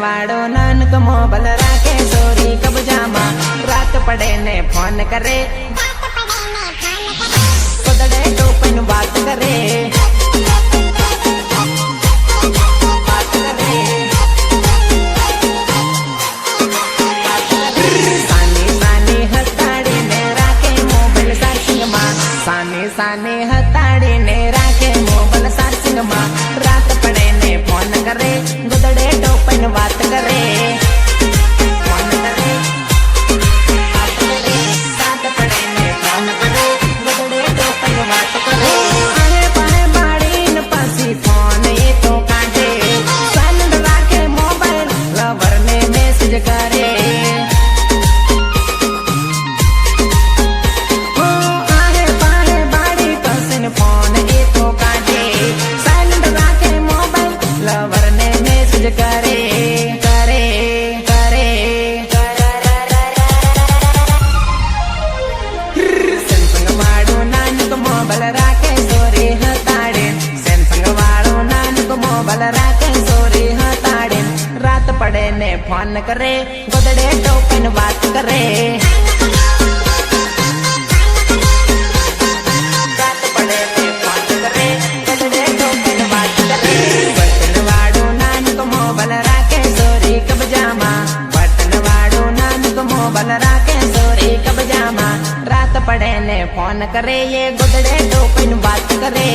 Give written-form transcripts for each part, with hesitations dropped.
वाड़ो Nanak mobile राखे sorry कब्जामा रात पड़े ने फोन करे पदड़े टोपन बात करे साने हताड़ी ने राखे मोबाइल चार्जिंग में रात पड़े ने फोन करे गुदड़े टोपन बात करे फोन करे बात करे रात पड़े ने फोन करे गुदड़े टोपन बात करे आए पाए बाड़ी न पासी फोन ये तो काटे साइलेंट राखे मोबाइल लवर ने मैसेज करे करे करे करे सैमसंग वाड़ो नानक मोबाइल राखे सोरी हताड़े सैमसंग वाड़ो नानक मोबाइल राखे सोरी हताड़े रात पड़े ने फोन करे गोदड़े टोपन बात करे रात पड़े ने फोन करे गोदड़े टोपन बात करे मोबाइल राखे सोरी कब्जामा बटन वाड़ो नानक मोबाइल राखे सोरी कब्जामा रात पड़े ने फोन करे ये गुदड़े टोपन बात करे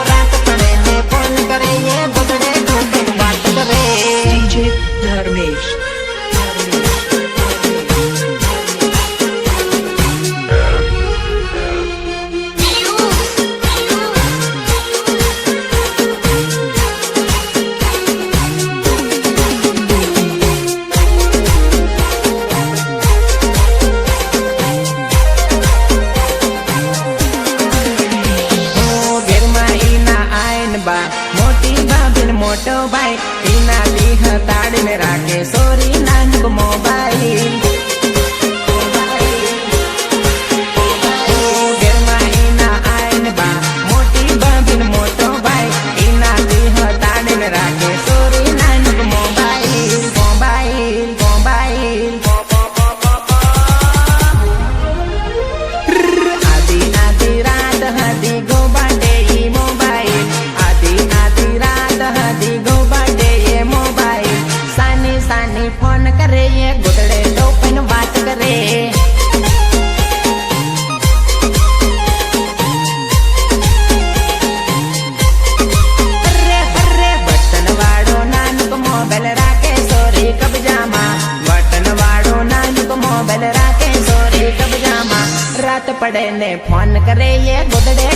रात पड़े ने फोन करे ये गुदड़े टोपन बात करे डीजे धर्मेश Music બા મોટી ભાભી મોટો ભાઈ એના લીહ તાડીને રાખે સોરી નાનક મોબાઈલ ઘરમાં એના આયન બા મોટી ભાભી મોટો ભાઈ એના લીહ તાડીને રાખે સોરી નાનક મોબાઈલ મોબાઈલ મોબાઈલ આધી આધી રાત હતી ગોબાટે ઈ મોબાઈલ આધી આધી રાત હતી ગોબાટે એ મોબાઈલ સાની સાની ફોન કરે એ ગોદડે ટોપન વાત કરે બટન વાળો નાનક મોબાઈલ રાખે સોરી કબજામાં બટન વાળો નાનક મોબાઈલ રાખે સોરી કબજામાં રાત પડે ને ફોન કરે એ ગોદડે